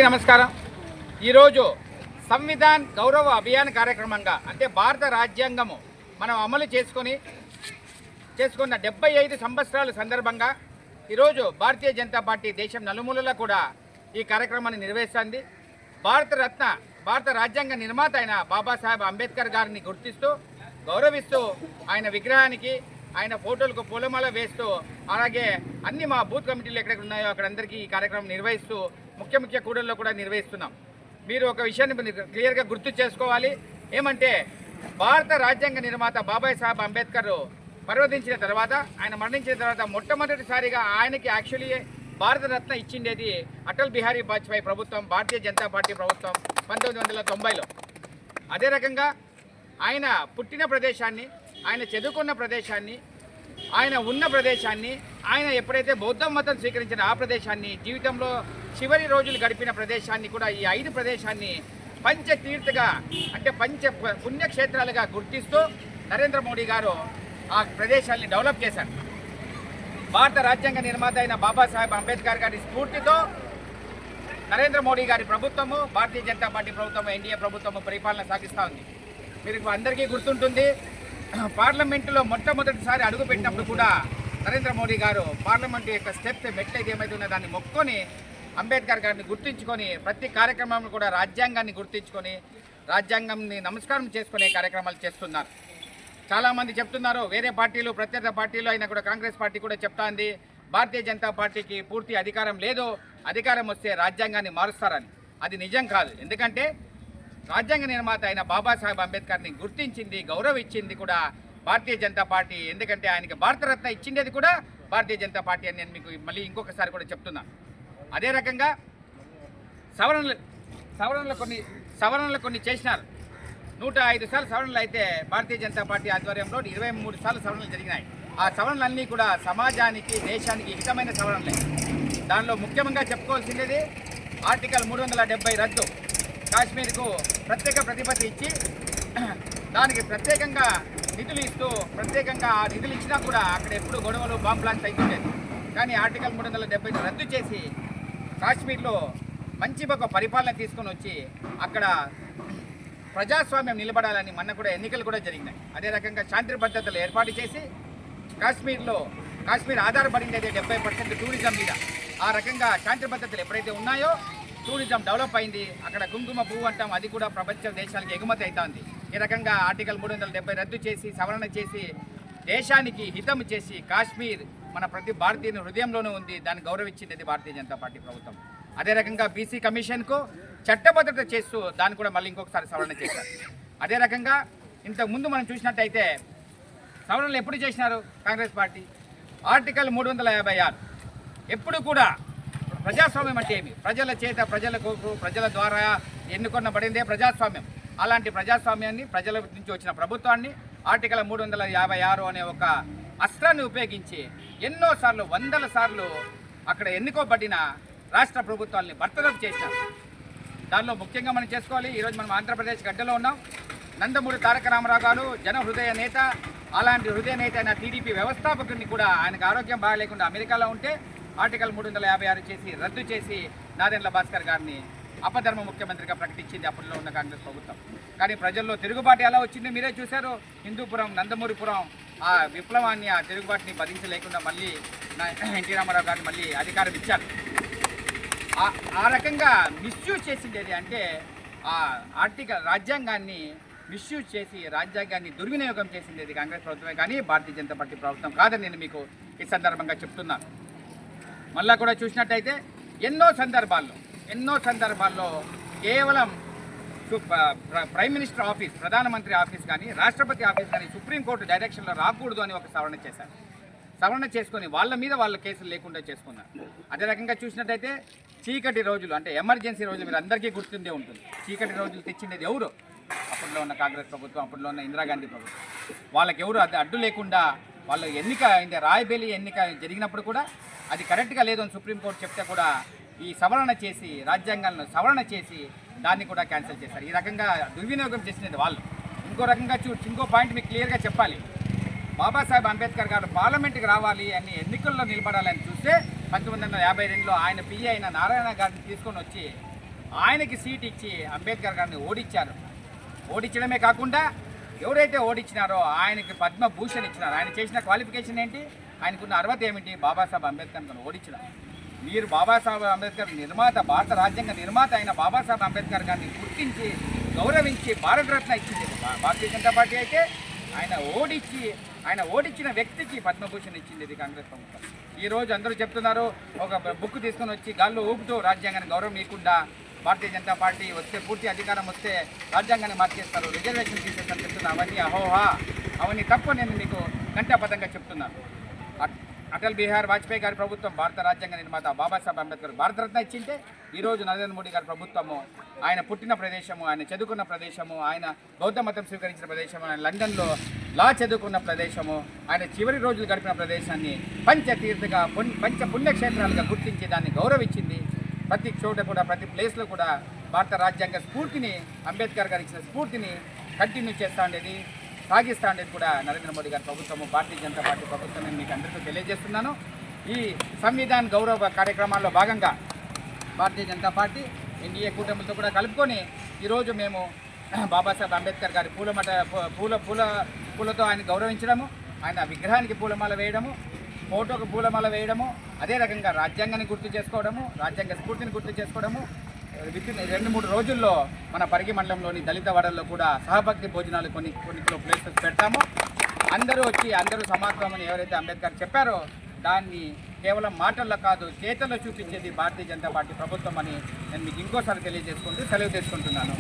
నమస్కారం. ఈరోజు సంవిధాన్ గౌరవ అభియాన్ కార్యక్రమంగా అంటే భారత రాజ్యాంగము మనం అమలు చేసుకున్న 75 సంవత్సరాల సందర్భంగా ఈరోజు భారతీయ జనతా పార్టీ దేశం నలుమూలలా కూడా ఈ కార్యక్రమాన్ని నిర్వహిస్తుంది. భారత రాజ్యాంగ నిర్మాత అయిన బాబాసాహెబ్ అంబేద్కర్ గారిని గుర్తిస్తూ గౌరవిస్తూ ఆయన విగ్రహానికి ఆయన ఫోటోలకు పూలమాల వేస్తూ అలాగే అన్ని మా బూత్ కమిటీలు ఎక్కడెక్కడ ఉన్నాయో అక్కడందరికీ ఈ కార్యక్రమం నిర్వహిస్తూ ముఖ్య కూడల్లో కూడా నిర్వహిస్తున్నాం. మీరు ఒక విషయాన్ని క్లియర్గా గుర్తు చేసుకోవాలి. ఏమంటే భారత రాజ్యాంగ నిర్మాత బాబాసాహెబ్ అంబేద్కర్ పర్వదించిన తర్వాత ఆయన మరణించిన తర్వాత మొట్టమొదటిసారిగా ఆయనకి యాక్చువల్లీ భారతరత్న ఇచ్చిండేది అటల్ బిహారీ వాజ్పేయి ప్రభుత్వం, భారతీయ జనతా పార్టీ ప్రభుత్వం 1990లో. అదే రకంగా ఆయన పుట్టిన ప్రదేశాన్ని, ఆయన చదువుకున్న ప్రదేశాన్ని, ఆయన ఉన్న ప్రదేశాన్ని, ఆయన ఎప్పుడైతే బౌద్ధ మతం స్వీకరించిన ఆ ప్రదేశాన్ని, జీవితంలో చివరి రోజులు గడిపిన ప్రదేశాన్ని కూడా ఈ 5 ప్రదేశాన్ని పంచతీర్థగా అంటే పుణ్యక్షేత్రాలుగా గుర్తిస్తూ నరేంద్ర మోడీ గారు ఆ ప్రదేశాన్ని డెవలప్ చేశారు. భారత రాజ్యాంగ నిర్మాత అయిన బాబాసాహెబ్ అంబేద్కర్ గారి స్ఫూర్తితో నరేంద్ర మోడీ గారి ప్రభుత్వము, భారతీయ జనతా పార్టీ ప్రభుత్వము, ఎన్డీఏ ప్రభుత్వము పరిపాలన సాగిస్తూ ఉంది. మీకు అందరికీ గుర్తుంటుంది, పార్లమెంటులో మొట్టమొదటిసారి అడుగుపెట్టినప్పుడు కూడా నరేంద్ర మోడీ గారు పార్లమెంటు యొక్క స్టెప్స్ మెట్లయితే ఏమైతే దాన్ని మొక్కుకొని అంబేద్కర్ గారిని గుర్తించుకొని ప్రతి కార్యక్రమంలో కూడా రాజ్యాంగాన్ని గుర్తించుకొని రాజ్యాంగాన్ని నమస్కారం చేసుకునే కార్యక్రమాలు చేస్తున్నారు. చాలామంది చెప్తున్నారు వేరే పార్టీలు, ప్రత్యర్థ పార్టీలు అయినా కూడా కాంగ్రెస్ పార్టీ కూడా చెప్తాంది భారతీయ జనతా పార్టీకి పూర్తి అధికారం లేదు, అధికారం వస్తే రాజ్యాంగాన్ని మారుస్తారని. అది నిజం కాదు. ఎందుకంటే రాజ్యాంగ నిర్మాత అయిన బాబాసాహెబ్ అంబేద్కర్ని గుర్తించింది, గౌరవించింది కూడా భారతీయ జనతా పార్టీ. ఎందుకంటే ఆయనకి భారతరత్న ఇచ్చిండేది కూడా భారతీయ జనతా పార్టీ అని నేను మీకు మళ్ళీ ఇంకొకసారి కూడా చెప్తున్నాను. అదే రకంగా సవరణలు కొన్ని చేసినారు. 105 సార్లు సవరణలు అయితే భారతీయ జనతా పార్టీ ఆధ్వర్యంలో 23 సార్లు సవరణలు జరిగినాయి. ఆ సవరణలన్నీ కూడా సమాజానికి, దేశానికి హితమైన సవరణలే. దానిలో ముఖ్యంగా చెప్పుకోవాల్సింది ఆర్టికల్ 370 రద్దు. కాశ్మీర్కు ప్రత్యేక ప్రతిపత్తి ఇచ్చి దానికి ప్రత్యేకంగా నిధులు ఇస్తూ ప్రత్యేకంగా ఆ నిధులు ఇచ్చినా కూడా అక్కడ ఎప్పుడు గొడవలు, బాంబ్ బ్లాస్ట్ అవుతుండేది. కానీ ఆర్టికల్ 370 రద్దు చేసి కాశ్మీర్లో మంచి ఒక పరిపాలన తీసుకొని వచ్చి అక్కడ ప్రజాస్వామ్యం నిలబడాలని మొన్న కూడా ఎన్నికలు కూడా జరిగినాయి. అదే రకంగా శాంతి భద్రతలు ఏర్పాటు చేసి కాశ్మీర్ ఆధారపడింది 70% టూరిజం మీద. ఆ రకంగా శాంతి భద్రతలు ఎప్పుడైతే ఉన్నాయో టూరిజం డెవలప్ అయింది. అక్కడ కుంకుమ పువ్వు అంటాం, అది కూడా ప్రపంచ దేశాలకు ఎగుమతి అవుతుంది. ఈ రకంగా ఆర్టికల్ 370 రద్దు చేసి సవరణ చేసి దేశానికి హితం చేసి కాశ్మీర్ మన ప్రతి భారతీయుని హృదయంలోనూ ఉంది. దాన్ని గౌరవించింది భారతీయ జనతా పార్టీ ప్రభుత్వం. అదే రకంగా బీసీ కమిషన్కు చట్టబద్ధత చేస్తూ దాన్ని కూడా మళ్ళీ ఇంకొకసారి సవరణ చేశారు. అదే రకంగా ఇంతకుముందు మనం చూసినట్టయితే సవరణలు ఎప్పుడు చేసినారు కాంగ్రెస్ పార్టీ? ఆర్టికల్ 356 ఎప్పుడు కూడా ప్రజాస్వామ్యం అంటే ఏమి? ప్రజల చేత, ప్రజల ద్వారా ఎన్నుకొనబడిందే ప్రజాస్వామ్యం. అలాంటి ప్రజాస్వామ్యాన్ని, ప్రజల నుంచి వచ్చిన ప్రభుత్వాన్ని ఆర్టికల్ 356 అనే ఒక అస్త్రాన్ని ఉపయోగించి ఎన్నోసార్లు, 100ల సార్లు అక్కడ ఎన్నుకోబడిన రాష్ట్ర ప్రభుత్వాన్ని బర్తరఫ్ చేశారు. దానిలో ముఖ్యంగా మనం చేసుకోవాలి, ఈరోజు మనం ఆంధ్రప్రదేశ్ గడ్డలో ఉన్నాం. నందమూరి తారక రామారావు గారు జన హృదయ నేత. అలాంటి హృదయ నేత అయిన టీడీపీ వ్యవస్థాపకుడిని కూడా ఆయనకు ఆరోగ్యం బాగాలేకుండా అమెరికాలో ఉంటే ఆర్టికల్ 356 చేసి రద్దు చేసి నాదెండ్ల భాస్కర్ గారిని అపధర్మ ముఖ్యమంత్రిగా ప్రకటించింది అప్పట్లో ఉన్న కాంగ్రెస్ ప్రభుత్వం. కానీ ప్రజల్లో తిరుగుబాటు ఎలా వచ్చిందో మీరే చూశారు. హిందూపురం, నందమూరిపురం ఆ విప్లవాన్ని, ఆ తిరుగుబాటుని భరించలేకుండా మళ్ళీ ఎన్టీ రామారావు గారిని మళ్ళీ అధికారం ఇచ్చారు. ఆ రకంగా మిస్యూజ్ చేసిండేది అంటే ఆ రాజ్యాంగాన్ని మిస్యూజ్ చేసి రాజ్యాంగాన్ని దుర్వినియోగం చేసిండేది కాంగ్రెస్ ప్రభుత్వమే కానీ భారతీయ జనతా పార్టీ ప్రభుత్వం కాదని నేను మీకు ఈ సందర్భంగా చెప్తున్నాను. మళ్ళా కూడా చూసినట్టయితే ఎన్నో సందర్భాల్లో కేవలం ప్రైమ్ మినిస్టర్ ఆఫీస్, ప్రధానమంత్రి ఆఫీస్ కానీ, రాష్ట్రపతి ఆఫీస్ కానీ సుప్రీంకోర్టు డైరెక్షన్లో రాకూడదు అని ఒక సవరణ చేశారు. సవరణ చేసుకొని వాళ్ళ మీద వాళ్ళ కేసులు లేకుండా చేసుకున్నారు. అదే రకంగా చూసినట్టయితే చీకటి రోజులు అంటే ఎమర్జెన్సీ రోజులు మీరు అందరికీ గుర్తుండే ఉంటుంది. చీకటి రోజులు తెచ్చిండేది ఎవరు? అప్పట్లో ఉన్న కాంగ్రెస్ ప్రభుత్వం, అప్పట్లో ఉన్న ఇందిరాగాంధీ ప్రభుత్వం. వాళ్ళకి ఎవరు అడ్డు లేకుండా వాళ్ళు ఎన్నిక అయింది. రాయబేలి ఎన్నిక జరిగినప్పుడు కూడా అది కరెక్ట్గా లేదు అని సుప్రీంకోర్టు చెప్తే కూడా ఈ రాజ్యాంగాలను సవరణ చేసి దాన్ని కూడా క్యాన్సిల్ చేశారు. ఈ రకంగా దుర్వినియోగం చేసినది వాళ్ళు. ఇంకో రకంగా ఇంకో పాయింట్ మీకు క్లియర్గా చెప్పాలి. బాబాసాహెబ్ అంబేద్కర్ గారు పార్లమెంట్కి రావాలి అని, ఎన్నికల్లో నిలబడాలని చూస్తే 1952లో ఆయన పిఏ అయిన నారాయణ గారిని తీసుకొని వచ్చి ఆయనకి సీట్ ఇచ్చి అంబేద్కర్ గారిని ఓడించడమే కాకుండా ఎవరైతే ఓడించినారో ఆయనకి పద్మభూషణ్ ఇచ్చినారో. ఆయన చేసిన క్వాలిఫికేషన్ ఏంటి, ఆయనకున్న అర్హత ఏమిటి? బాబాసాహెబ్ అంబేద్కర్ని ఓడించడం. మీరు బాబాసాహెబ్ అంబేద్కర్ నిర్మాత, భారత రాజ్యాంగ నిర్మాత అయిన బాబాసాహెబ్ అంబేద్కర్ గారిని గుర్తించి గౌరవించి భారతరత్న ఇచ్చింది భారతీయ జనతా పార్టీ అయితే, ఆయన ఓడించిన వ్యక్తికి పద్మభూషణ్ ఇచ్చింది ఇది కాంగ్రెస్ ప్రభుత్వం. ఈరోజు అందరూ చెప్తున్నారు ఒక బుక్ తీసుకొని వచ్చి గాల్లో ఊపుతూ రాజ్యాంగాన్ని గౌరవం ఇవ్వకుండా భారతీయ జనతా పార్టీ వస్తే, పూర్తి అధికారం వస్తే రాజ్యాంగాన్ని మార్చేస్తారు, రిజర్వేషన్ తీసేస్తారు చెప్తున్నారు. అవన్నీ అహోహా, అవన్నీ తప్పు. నేను మీకు గంటాపదంగా చెప్తున్నాను. అటల్ బిహారీ వాజ్పేయి గారి ప్రభుత్వం భారత రాజ్యాంగ నిర్మాత బాబాసాహెబ్ అంబేద్కర్ భారతరత్న ఇచ్చింటే, ఈరోజు నరేంద్ర మోడీ గారి ప్రభుత్వము ఆయన పుట్టిన ప్రదేశము, ఆయన చదువుకున్న ప్రదేశము, ఆయన బౌద్ధ మతం స్వీకరించిన ప్రదేశము, ఆయన లండన్లో లా చదువుకున్న ప్రదేశము, ఆయన చివరి రోజులు గడిపిన ప్రదేశాన్ని పంచతీర్థగా పంచ పుణ్యక్షేత్రాలుగా గుర్తించి దాన్ని గౌరవించింది. ప్రతి చోట కూడా, ప్రతి ప్లేస్లో కూడా భారత రాజ్యాంగ స్ఫూర్తిని, అంబేద్కర్ గారు ఇచ్చిన స్ఫూర్తిని కంటిన్యూ చేస్తూ ఉండేది, సాగిస్తూ ఉండేది కూడా నరేంద్ర మోడీ గారి ప్రభుత్వము, భారతీయ జనతా పార్టీ ప్రభుత్వం. నేను మీకు అందరికీ తెలియజేస్తున్నాను. ఈ సంవిధాన్ గౌరవ కార్యక్రమాల్లో భాగంగా భారతీయ జనతా పార్టీ ఎన్డీఏ కూటమిలతో కూడా కలుపుకొని ఈరోజు మేము బాబాసాహెబ్ అంబేద్కర్ గారి పూలతో ఆయన గౌరవించడము, ఆయన విగ్రహానికి పూలమాల వేయడము, ఫోటోకు పూలమాల వేయడము, అదే రకంగా రాజ్యాంగాన్ని గుర్తు చేసుకోవడము, రాజ్యాంగ స్ఫూర్తిని గుర్తు చేసుకోవడము. వితిన్ 2-3 రోజుల్లో మన పరిగి మండలంలోని దళిత వాడల్లో కూడా సహభక్తి భోజనాలు కొన్ని ప్లేసెస్ పెడతాము. అందరూ వచ్చి అందరూ సమాత్మని ఎవరైతే అంబేద్కర్ చెప్పారో దాన్ని కేవలం మాటల్లో కాదు చేతల్లో చూపించేది భారతీయ జనతా పార్టీ ప్రభుత్వం అని నేను మీకు ఇంకోసారి తెలియజేసుకుంటూ సెలవు తీసుకుంటున్నాను.